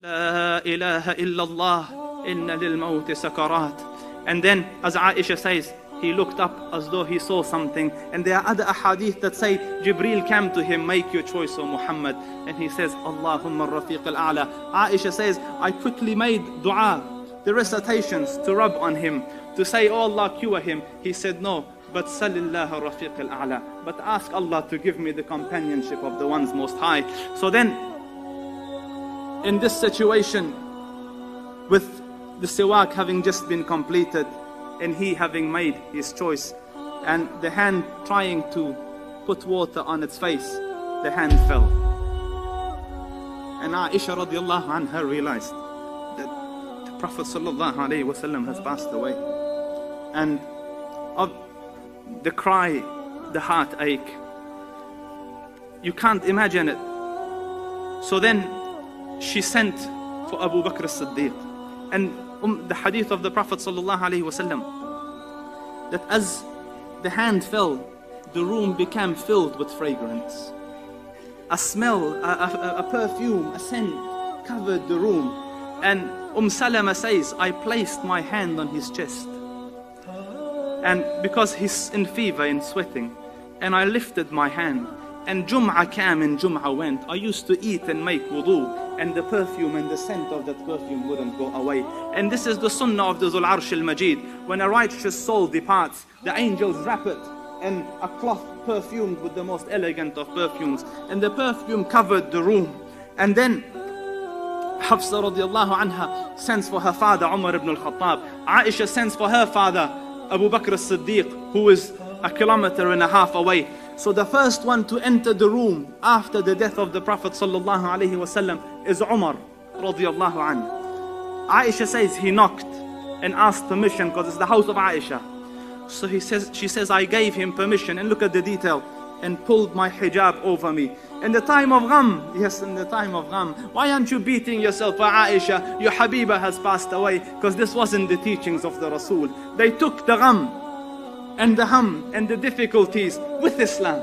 La ilaha illallah, inna lil mawti sakarat. And then, as Aisha says, he looked up as though he saw something. And there are other ahadith that say, Jibreel came to him, make your choice, O Muhammad. And he says, Allahumma rafiq al-a'la. Aisha says, I quickly made dua, the recitations to rub on him, to say, oh Allah, cure him. He said, no, but salillah rafiq al-a'la. But ask Allah to give me the companionship of the ones most high. So then, in this situation, with the siwak having just been completed, and he having made his choice, and the hand trying to put water on its face, the hand fell. And Aisha radiallahu anha realized that the Prophet sallallahu alayhi wasallam has passed away. And of the cry, the heartache, you can't imagine it. So then she sent for Abu Bakr as-Siddiq. And the hadith of the Prophet sallallahu alaihi wasallam, that as the hand fell, the room became filled with fragrance. A smell, a perfume, a scent covered the room. And Salama says, I placed my hand on his chest, and because he's in fever and sweating, and I lifted my hand, and Jum'ah came and Jum'ah went. I used to eat and make wudu, and the perfume and the scent of that perfume wouldn't go away. And this is the sunnah of the Zul Arsh al-Majid. When a righteous soul departs, the angels wrap it in a cloth perfumed with the most elegant of perfumes, and the perfume covered the room. And then Hafsa radiallahu anha sends for her father Umar ibn al-Khattab. Aisha sends for her father Abu Bakr as-Siddiq, who is 1.5 kilometers away. So the first one to enter the room after the death of the Prophet sallallahu alaihi wasallam is Umar radiallahu anhu. Aisha says he knocked and asked permission because it's the house of Aisha. So she says, I gave him permission, and look at the detail, and pulled my hijab over me. In the time of gham, yes, in the time of gham. Why aren't you beating yourself for Aisha? Your Habiba has passed away, because this wasn't the teachings of the Rasul. They took the gham and the hum and the difficulties with Islam,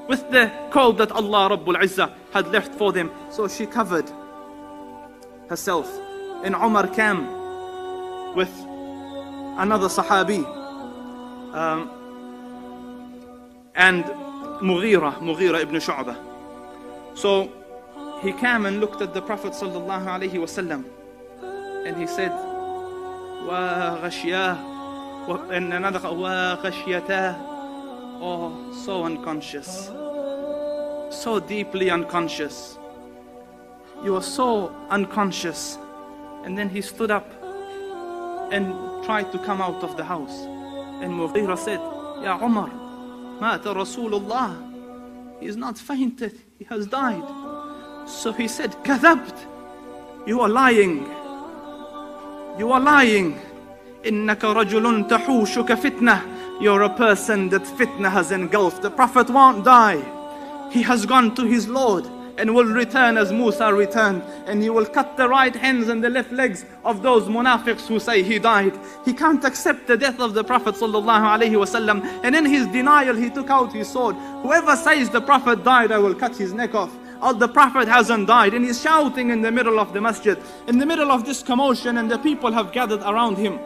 with the call that Allah Rabbul Izzah had left for them. So she covered herself. And Umar came with another Sahabi, and Mughira ibn Shu'bah. So he came and looked at the Prophet sallallahu alaihi wasallam, and he said, wa ghashiyah. And another, oh, so unconscious, so deeply unconscious. You are so unconscious. And then he stood up and tried to come out of the house. And Mughira said, Ya Umar, mata Rasulullah. He is not fainted, he has died. So he said, Kadhabt, you are lying. You are lying. Innaka rajulun tahushuka fitnah. You're a person that fitna has engulfed. The Prophet won't die. He has gone to his Lord and will return as Musa returned. And he will cut the right hands and the left legs of those munafiqs who say he died. He can't accept the death of the Prophet sallallahu alaihi wasallam. And in his denial, he took out his sword. Whoever says the Prophet died, I will cut his neck off. Oh, the Prophet hasn't died. And he's shouting in the middle of the masjid, in the middle of this commotion, and the people have gathered around him.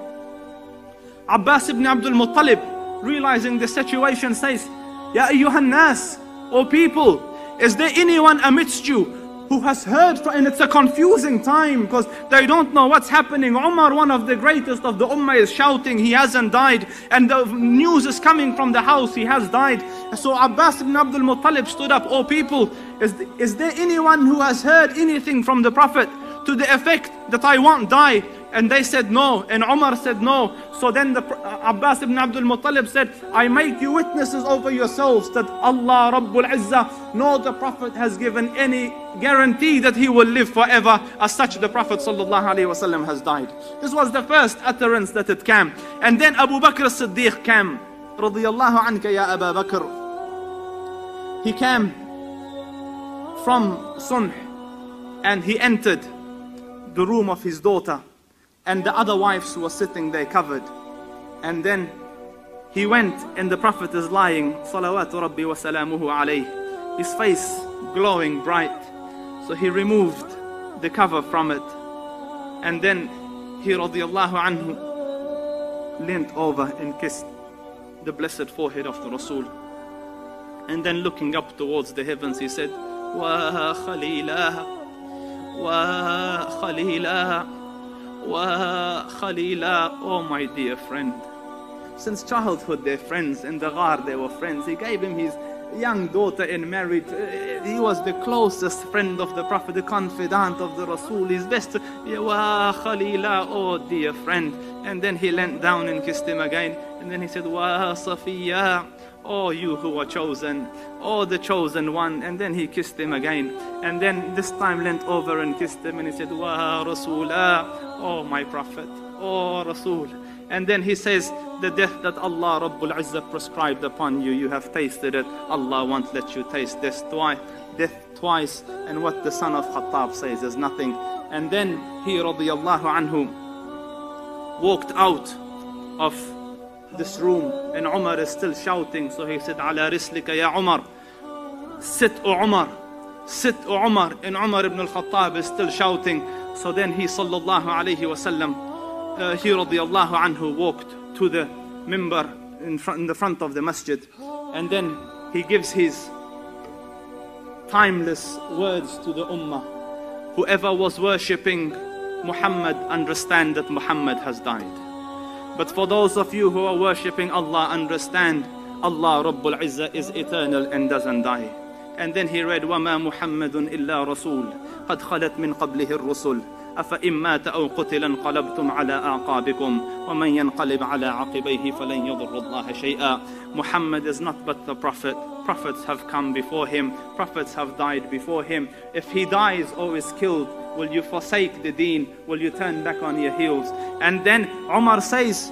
Abbas ibn Abdul Muttalib, realizing the situation, says, Ya ayyuhan nas, O people, is there anyone amidst you who has heard? And it's a confusing time because they don't know what's happening. Umar, one of the greatest of the ummah, is shouting he hasn't died, and the news is coming from the house he has died. So Abbas ibn Abdul Muttalib stood up, O people, is there anyone who has heard anything from the Prophet to the effect that I won't die? And they said no, and Umar said no. So then Abbas ibn Abdul Muttalib said, I make you witnesses over yourselves that Allah Rabbul Izzah, no, the Prophet has given any guarantee that he will live forever. As such, the Prophet sallallahu alaihi wasallam has died. This was the first utterance that it came. And then Abu Bakr as-Siddiq came, radiyallahu anka ya Abu Bakr. He came from Sunh, and he entered the room of his daughter, and the other wives who were sitting there covered. And then he went, and the Prophet is lying, salawatu rabbi wa salamuhu alayh, his face glowing bright. So he removed the cover from it. And then he radiallahu anhu leant over and kissed the blessed forehead of the Rasul. And then looking up towards the heavens, he said, Wa Khalilah, Wa Khalilah, Wa Khalilah. Oh my dear friend. Since childhood they're friends. In the ghar they were friends. He gave him his young daughter in marriage. He was the closest friend of the Prophet, the confidant of the Rasul, his best. Wa Khalilah, oh dear friend. And then he leant down and kissed him again. And then he said, Wa Safiya, oh you who are chosen, oh the chosen one. And then he kissed him again. And then this time leant over and kissed him. And he said, Wa Rasulah, oh my Prophet, oh Rasul. And then he says, the death that Allah Rabbul Izzah prescribed upon you, you have tasted it. Allah won't let you taste this death twice. And what the son of Khattab says is nothing. And then he radiallahu anhu walked out of this room, and Umar is still shouting. So he said, Ala rislika ya Umar, sit O Umar, sit O Umar. And Umar ibn al-Khattab is still shouting. So then he sallallahu alayhi wasallam, he radiallahu anhu walked to the mimbar in the front of the masjid, and then he gives his timeless words to the ummah. Whoever was worshipping Muhammad, understand that Muhammad has died. But for those of you who are worshipping Allah, understand Allah Rabbul Izzah is eternal and doesn't die. And then he read, وَمَا مُحَمَّدٌ إِلَّا رَسُولٌ قَدْ خَلَتْ مِنْ قَبْلِهِ الرُّسُلُ أَفَإِن مَّاتَ أَوْ قُتِلَ انقَلَبْتُمْ عَلَىٰ أَعْقَابِكُمْ وَمَنْ يَنْقَلِبْ عَلَىٰ عَقِبَيْهِ فَلَنْ يَضُرَّ اللَّهَ شَيْئًا. Muhammad is not but the Prophet. Prophets have come before him. Prophets have died before him. If he dies or is killed, will you forsake the deen? Will you turn back on your heels? And then Umar says,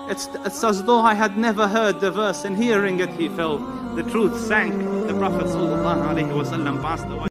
it's as though I had never heard the verse, and hearing it he fell. The truth sank. The Prophet ﷺ passed away.